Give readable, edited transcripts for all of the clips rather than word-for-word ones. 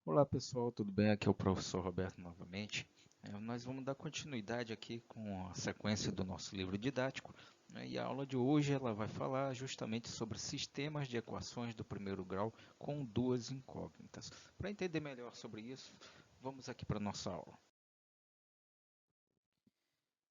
Olá pessoal, tudo bem? Aqui é o professor Roberto novamente. Nós vamos dar continuidade aqui com a sequência do nosso livro didático, né? E a aula de hoje ela vai falar justamente sobre sistemas de equações do primeiro grau com duas incógnitas. Para entender melhor sobre isso, vamos aqui para a nossa aula.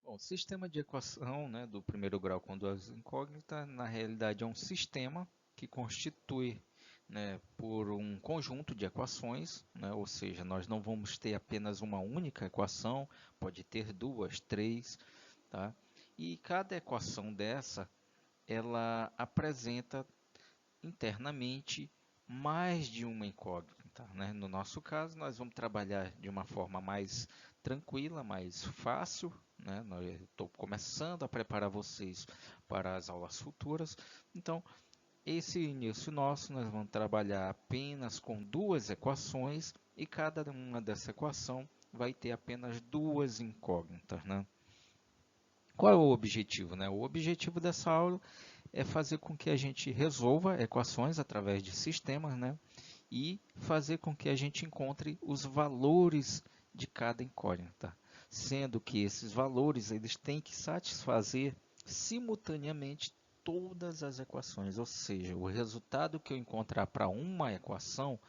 Bom, sistema de equação, né, do primeiro grau com duas incógnitas, na realidade é um sistema que constitui, né, por um conjunto de equações, né, ou seja, nós não vamos ter apenas uma única equação, pode ter duas, três, tá? E cada equação dessa, ela apresenta internamente mais de uma incógnita, né? No nosso caso, nós vamos trabalhar de uma forma mais tranquila, mais fácil, né? Estou começando a preparar vocês para as aulas futuras, então esse início nosso nós vamos trabalhar apenas com duas equações e cada uma dessa equação vai ter apenas duas incógnitas, né? Qual é o objetivo, né? O objetivo dessa aula é fazer com que a gente resolva equações através de sistemas, né? E fazer com que a gente encontre os valores de cada incógnita, sendo que esses valores eles têm que satisfazer simultaneamente todas as equações, ou seja, o resultado que eu encontrar para uma equação,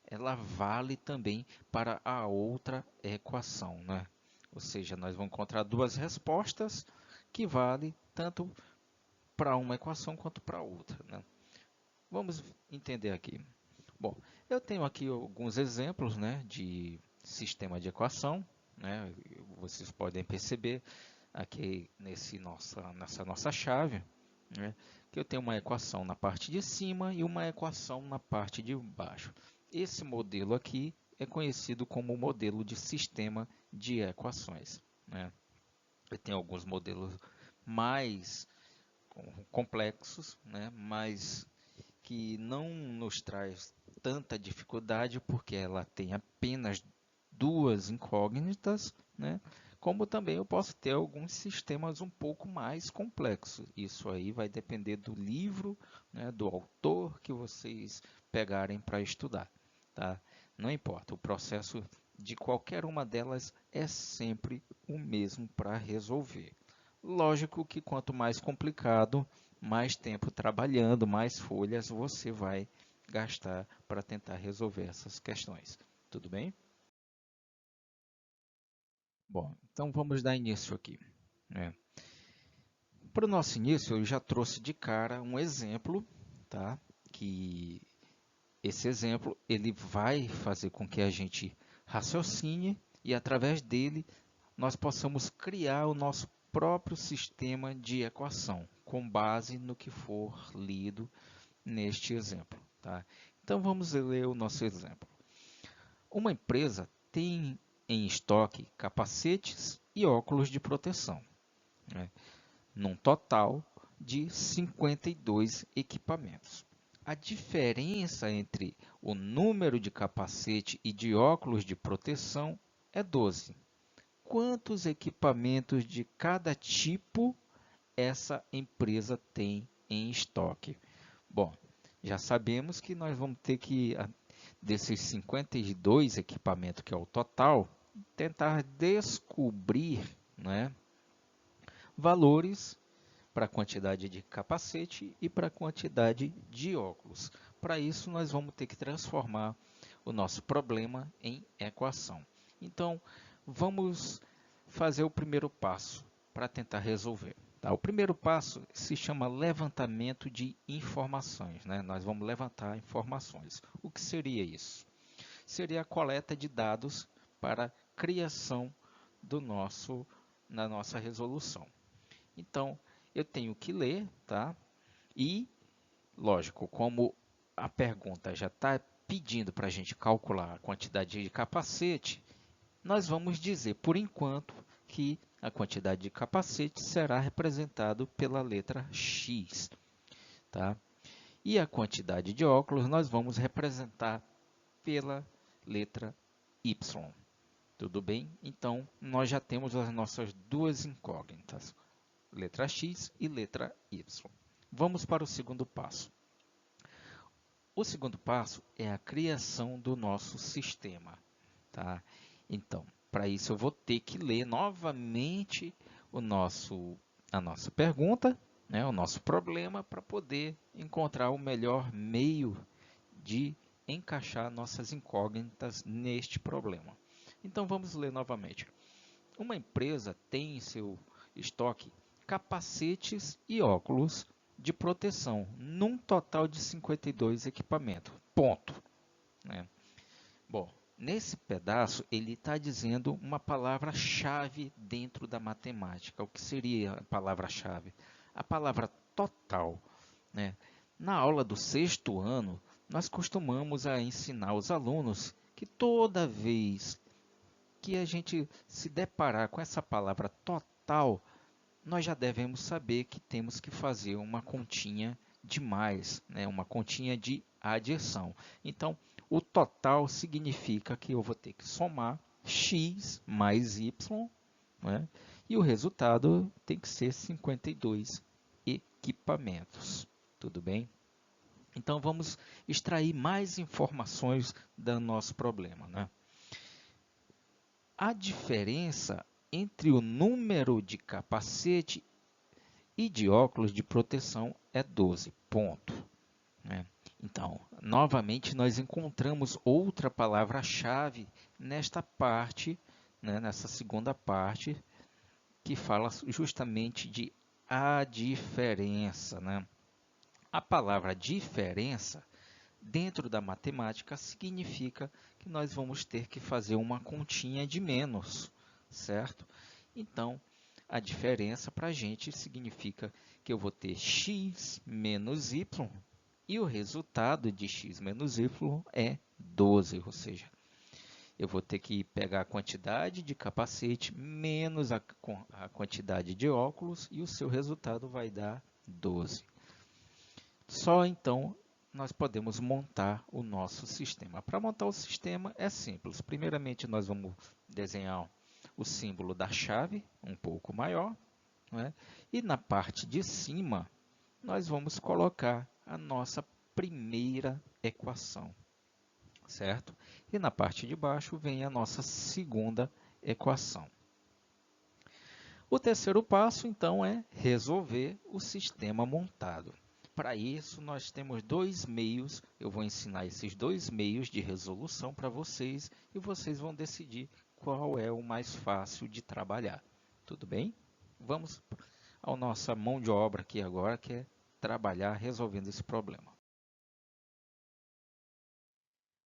ela vale também para a outra equação, né? Ou seja, nós vamos encontrar duas respostas que valem tanto para uma equação quanto para outra, né? Vamos entender aqui. Bom, eu tenho aqui alguns exemplos, né, de sistema de equação, né? Vocês podem perceber aqui nessa nossa chave, né, que eu tenho uma equação na parte de cima e uma equação na parte de baixo. Esse modelo aqui é conhecido como modelo de sistema de equações, né? Eu tenho alguns modelos mais complexos, né, mas que não nos traz tanta dificuldade porque ela tem apenas duas incógnitas, né? Como também eu posso ter alguns sistemas um pouco mais complexos. Isso aí vai depender do livro, né, do autor que vocês pegarem para estudar, tá? Não importa, o processo de qualquer uma delas é sempre o mesmo para resolver. Lógico que quanto mais complicado, mais tempo trabalhando, mais folhas você vai gastar para tentar resolver essas questões. Tudo bem? Bom, então vamos dar início aqui, né? Para o nosso início, eu já trouxe de cara um exemplo, tá? Que esse exemplo ele vai fazer com que a gente raciocine e através dele nós possamos criar o nosso próprio sistema de equação com base no que for lido neste exemplo, tá? Então vamos ler o nosso exemplo. Uma empresa tem em estoque capacetes e óculos de proteção, né, num total de 52 equipamentos. A diferença entre o número de capacete e de óculos de proteção é 12. Quantos equipamentos de cada tipo essa empresa tem em estoque? Bom, já sabemos que nós vamos ter que, desses 52 equipamentos, que é o total, tentar descobrir, né, valores para a quantidade de capacete e para a quantidade de óculos. Para isso, nós vamos ter que transformar o nosso problema em equação. Então, vamos fazer o primeiro passo para tentar resolver. Tá? O primeiro passo se chama levantamento de informações, né? Nós vamos levantar informações. O que seria isso? Seria a coleta de dados para a criação do na nossa resolução. Então, eu tenho que ler, tá? E, lógico, como a pergunta já está pedindo para a gente calcular a quantidade de capacete, nós vamos dizer, por enquanto, que a quantidade de capacete será representado pela letra X, tá? E a quantidade de óculos nós vamos representar pela letra Y. Tudo bem? Então, nós já temos as nossas duas incógnitas, letra X e letra Y. Vamos para o segundo passo. O segundo passo é a criação do nosso sistema, tá? Então, para isso eu vou ter que ler novamente a nossa pergunta, né, o nosso problema, para poder encontrar o melhor meio de encaixar nossas incógnitas neste problema. Então vamos ler novamente. Uma empresa tem em seu estoque capacetes e óculos de proteção, num total de 52 equipamentos. Ponto. Né? Bom, nesse pedaço ele está dizendo uma palavra-chave dentro da matemática. O que seria a palavra-chave? A palavra total. Né? Na aula do sexto ano, nós costumamos ensinar os alunos que toda vez que a gente se deparar com essa palavra total, nós já devemos saber que temos que fazer uma continha de mais, né? Uma continha de adição. Então, o total significa que eu vou ter que somar x mais y, né? E o resultado tem que ser 52 equipamentos. Tudo bem? Então, vamos extrair mais informações do nosso problema, né? A diferença entre o número de capacete e de óculos de proteção é 12, ponto. Né? Então, novamente, nós encontramos outra palavra-chave nesta parte, né, nessa segunda parte, que fala justamente de a diferença. Né? A palavra diferença, dentro da matemática, significa que nós vamos ter que fazer uma continha de menos, certo? Então, a diferença para a gente significa que eu vou ter x menos y e o resultado de x menos y é 12, ou seja, eu vou ter que pegar a quantidade de capacete menos a quantidade de óculos e o seu resultado vai dar 12. Só então nós podemos montar o nosso sistema. Para montar o sistema é simples. Primeiramente, nós vamos desenhar o símbolo da chave, um pouco maior, né? E na parte de cima, nós vamos colocar a nossa primeira equação, certo? E na parte de baixo vem a nossa segunda equação. O terceiro passo, então, é resolver o sistema montado. Para isso, nós temos dois meios. Eu vou ensinar esses dois meios de resolução para vocês e vocês vão decidir qual é o mais fácil de trabalhar. Tudo bem? Vamos à nossa mão de obra aqui agora, que é trabalhar resolvendo esse problema.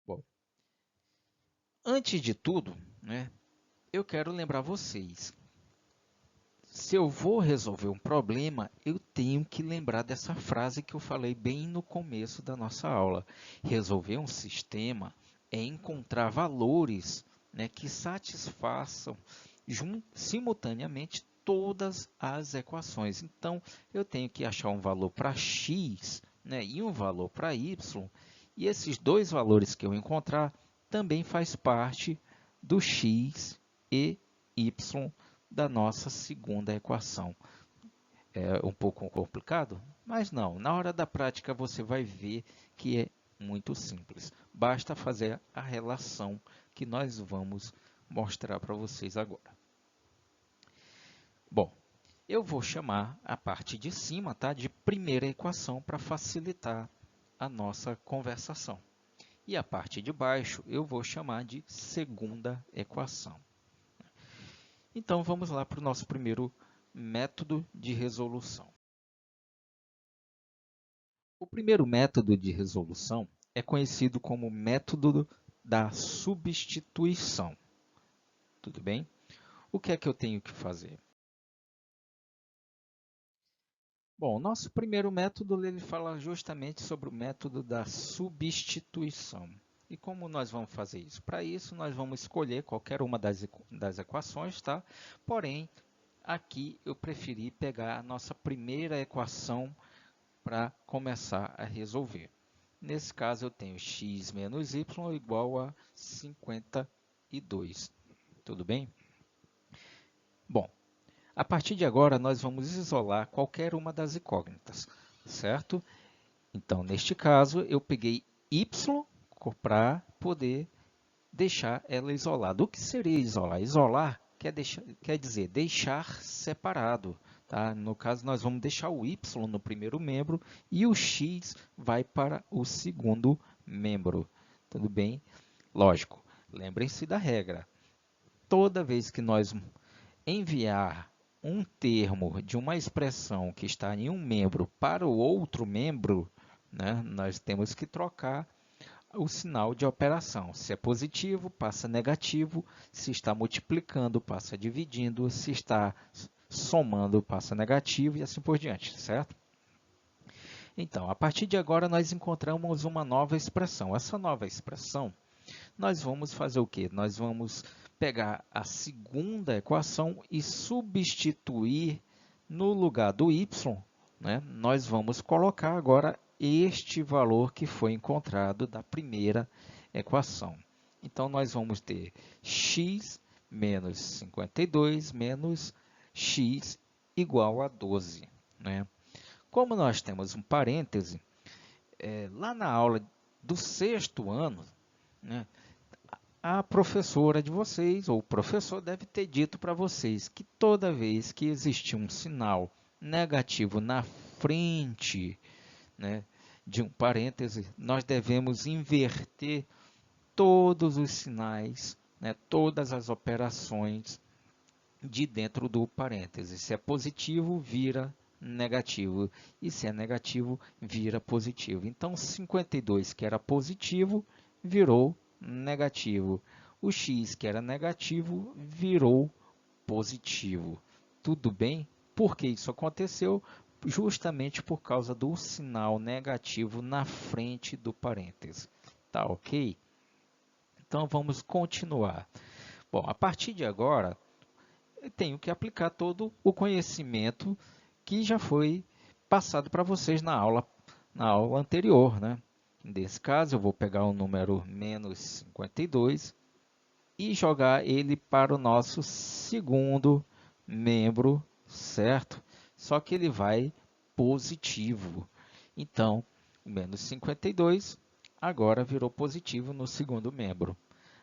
Bom, antes de tudo, né, eu quero lembrar vocês. Se eu vou resolver um problema, eu tenho que lembrar dessa frase que eu falei bem no começo da nossa aula. Resolver um sistema é encontrar valores, né, que satisfaçam simultaneamente todas as equações. Então, eu tenho que achar um valor para x, né, e um valor para y, e esses dois valores que eu encontrar também faz parte do x e y da nossa segunda equação. É um pouco complicado? Mas não, na hora da prática você vai ver que é muito simples. Basta fazer a relação que nós vamos mostrar para vocês agora. Bom, eu vou chamar a parte de cima, tá, de primeira equação para facilitar a nossa conversação. E a parte de baixo eu vou chamar de segunda equação. Então, vamos lá para o nosso primeiro método de resolução. O primeiro método de resolução é conhecido como método da substituição. Tudo bem? O que é que eu tenho que fazer? Bom, o nosso primeiro método ele fala justamente sobre o método da substituição. E como nós vamos fazer isso? Para isso, nós vamos escolher qualquer uma das equações, tá? Porém, aqui eu preferi pegar a nossa primeira equação para começar a resolver. Nesse caso, eu tenho x menos y igual a 52. Tudo bem? Bom, a partir de agora, nós vamos isolar qualquer uma das incógnitas, certo? Então, neste caso, eu peguei y para poder deixar ela isolada. O que seria isolar? Isolar quer dizer deixar separado. Tá? No caso, nós vamos deixar o y no primeiro membro e o x vai para o segundo membro. Tudo bem? Lógico, lembrem-se da regra. Toda vez que nós enviar um termo de uma expressão que está em um membro para o outro membro, né, nós temos que trocar o sinal de operação. Se é positivo, passa negativo. Se está multiplicando, passa dividindo. Se está somando, passa negativo e assim por diante, certo? Então, a partir de agora, nós encontramos uma nova expressão. Essa nova expressão, nós vamos fazer o quê? Nós vamos pegar a segunda equação e substituir no lugar do y, né? Nós vamos colocar agora este valor que foi encontrado da primeira equação. Então, nós vamos ter x menos 52 menos x igual a 12. Né? Como nós temos um parêntese, lá na aula do sexto ano, né, a professora de vocês, ou o professor, deve ter dito para vocês que toda vez que existir um sinal negativo na frente, né, de um parêntese, nós devemos inverter todos os sinais, né, todas as operações de dentro do parêntese. Se é positivo, vira negativo. E se é negativo, vira positivo. Então, 52, que era positivo, virou negativo. O x, que era negativo, virou positivo. Tudo bem? Por que isso aconteceu? Justamente por causa do sinal negativo na frente do parêntese. Tá ok? Então, vamos continuar. Bom, a partir de agora, eu tenho que aplicar todo o conhecimento que já foi passado para vocês na aula anterior. Né? Nesse caso, eu vou pegar o número menos 52 e jogar ele para o nosso segundo membro, certo? Só que ele vai positivo. Então, o menos 52 agora virou positivo no segundo membro.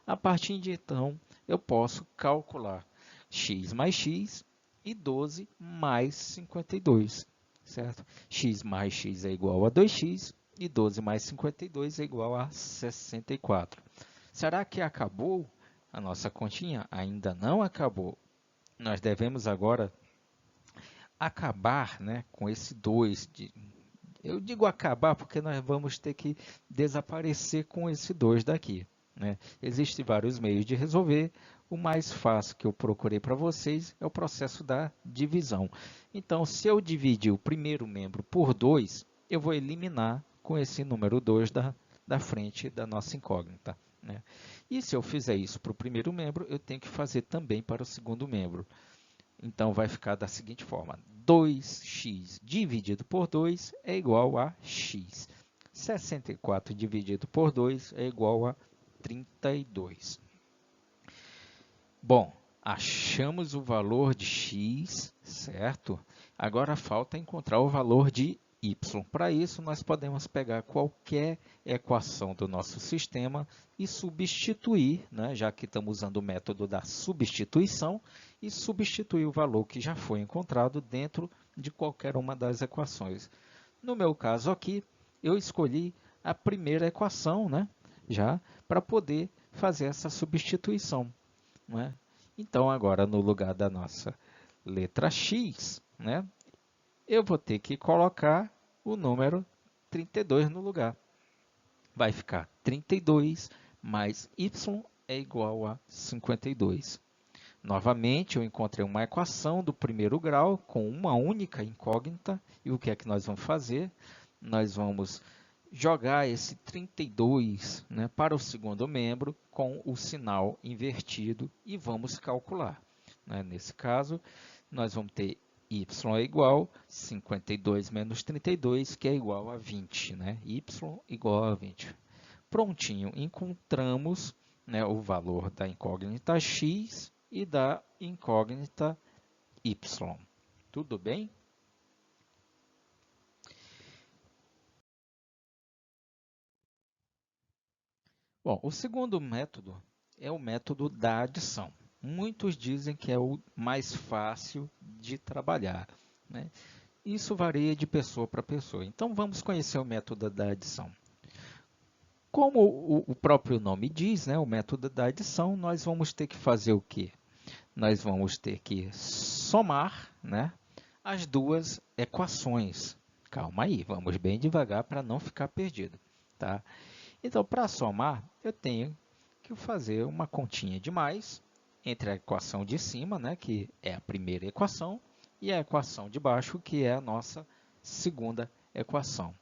A partir de então, eu posso calcular x mais x e 12 mais 52, certo? X mais x é igual a 2x e 12 mais 52 é igual a 64. Será que acabou a nossa continha? Ainda não acabou. Nós devemos agora acabar, né, com esse 2. Eu digo acabar porque nós vamos ter que desaparecer com esse 2 daqui. Né? Existem vários meios de resolver. O mais fácil que eu procurei para vocês é o processo da divisão. Então, se eu dividir o primeiro membro por 2, eu vou eliminar com esse número 2 da frente da nossa incógnita. Né? E se eu fizer isso para o primeiro membro, eu tenho que fazer também para o segundo membro. Então, vai ficar da seguinte forma. 2x dividido por 2 é igual a x. 64 dividido por 2 é igual a 32. Bom, achamos o valor de x, certo? Agora falta encontrar o valor de y. Para isso, nós podemos pegar qualquer equação do nosso sistema e substituir, né, já que estamos usando o método da substituição, e substituir o valor que já foi encontrado dentro de qualquer uma das equações. No meu caso aqui, eu escolhi a primeira equação, né, já para poder fazer essa substituição. Né? Então, agora, no lugar da nossa letra x, né, eu vou ter que colocar o número 32 no lugar. Vai ficar 32 mais y é igual a 52. Novamente, eu encontrei uma equação do primeiro grau com uma única incógnita. E o que é que nós vamos fazer? Nós vamos jogar esse 32, né, para o segundo membro com o sinal invertido e vamos calcular. Né? Nesse caso, nós vamos ter y é igual a 52 menos 32, que é igual a 20. Né? Y igual a 20. Prontinho, encontramos, né, o valor da incógnita x e da incógnita y. Tudo bem? Bom, o segundo método é o método da adição. Muitos dizem que é o mais fácil de trabalhar, né? Isso varia de pessoa para pessoa. Então, vamos conhecer o método da adição. Como o próprio nome diz, né, o método da adição, nós vamos ter que fazer o quê? Nós vamos ter que somar, né, as duas equações. Calma aí, vamos bem devagar para não ficar perdido, tá? Então, para somar, eu tenho que fazer uma continha de mais entre a equação de cima, né, que é a primeira equação, e a equação de baixo, que é a nossa segunda equação.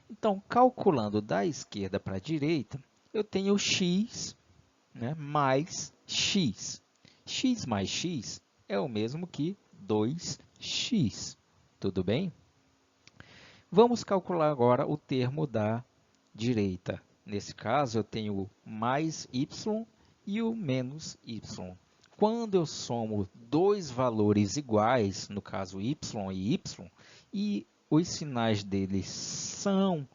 Então, calculando da esquerda para a direita, eu tenho x, né, mais x. X mais x é o mesmo que 2x. Tudo bem? Vamos calcular agora o termo da direita. Nesse caso, eu tenho o mais y e o menos y. Quando eu somo dois valores iguais, no caso y e y, e os sinais deles são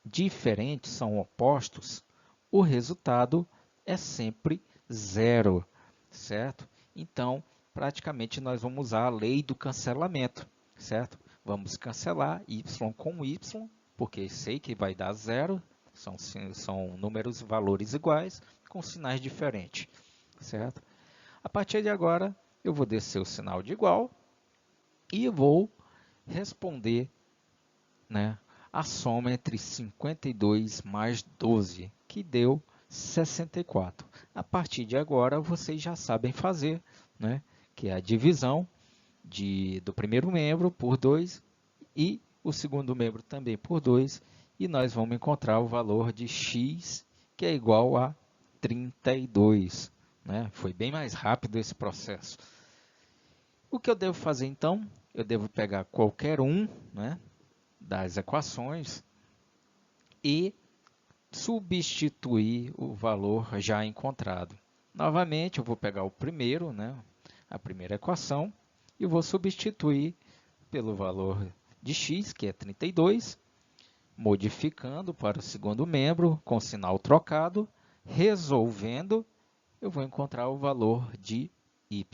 diferentes, são opostos, o resultado é sempre zero, certo? Então, praticamente nós vamos usar a lei do cancelamento, certo? Vamos cancelar y com y, porque sei que vai dar zero, são números, valores iguais, com sinais diferentes, certo? A partir de agora, eu vou descer o sinal de igual e vou responder, né, a soma entre 52 mais 12, que deu 64. A partir de agora, vocês já sabem fazer, né, que é a divisão do primeiro membro por 2 e o segundo membro também por 2, e nós vamos encontrar o valor de x, que é igual a 32. Né? Foi bem mais rápido esse processo. O que eu devo fazer então? Eu devo pegar qualquer um, né, das equações e substituir o valor já encontrado. Novamente, eu vou pegar o primeiro, né, a primeira equação, e vou substituir pelo valor de x, que é 32, modificando para o segundo membro com sinal trocado, resolvendo, eu vou encontrar o valor de y,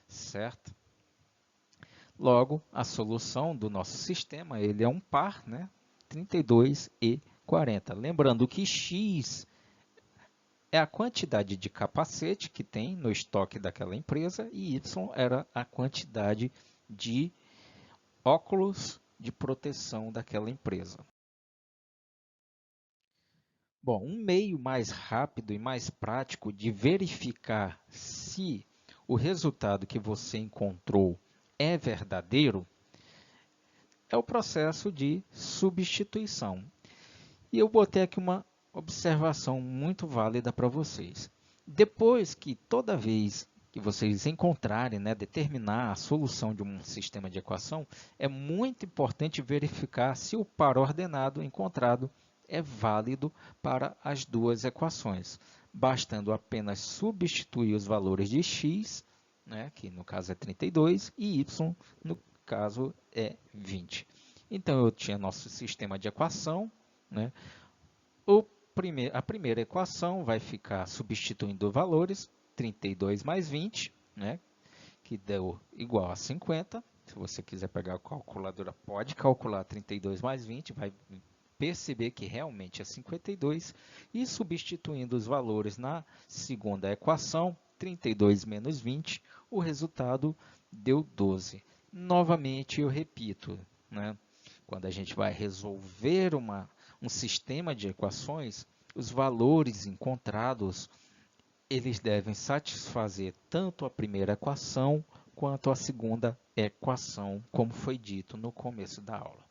certo? Logo, a solução do nosso sistema ele é um par, né? 32 e 40. Lembrando que x é a quantidade de capacete que tem no estoque daquela empresa e y era a quantidade de óculos de proteção daquela empresa. Bom, um meio mais rápido e mais prático de verificar se o resultado que você encontrou é verdadeiro é o processo de substituição. E eu botei aqui uma observação muito válida para vocês. Depois que toda vez que vocês encontrarem, né, determinar a solução de um sistema de equação, é muito importante verificar se o par ordenado encontrado é válido para as duas equações, bastando apenas substituir os valores de x, né, que no caso é 32, e y, no caso é 20. Então, eu tinha nosso sistema de equação, né? A primeira equação vai ficar substituindo valores, 32 mais 20, né? Que deu igual a 50. Se você quiser pegar a calculadora, pode calcular 32 mais 20, vai perceber que realmente é 52. E substituindo os valores na segunda equação, 32 menos 20, o resultado deu 12. Novamente, eu repito, né? Quando a gente vai resolver um sistema de equações, os valores encontrados eles devem satisfazer tanto a primeira equação quanto a segunda equação, como foi dito no começo da aula.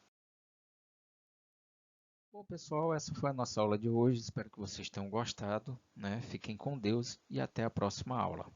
Bom, pessoal, essa foi a nossa aula de hoje. Espero que vocês tenham gostado, né? Fiquem com Deus e até a próxima aula.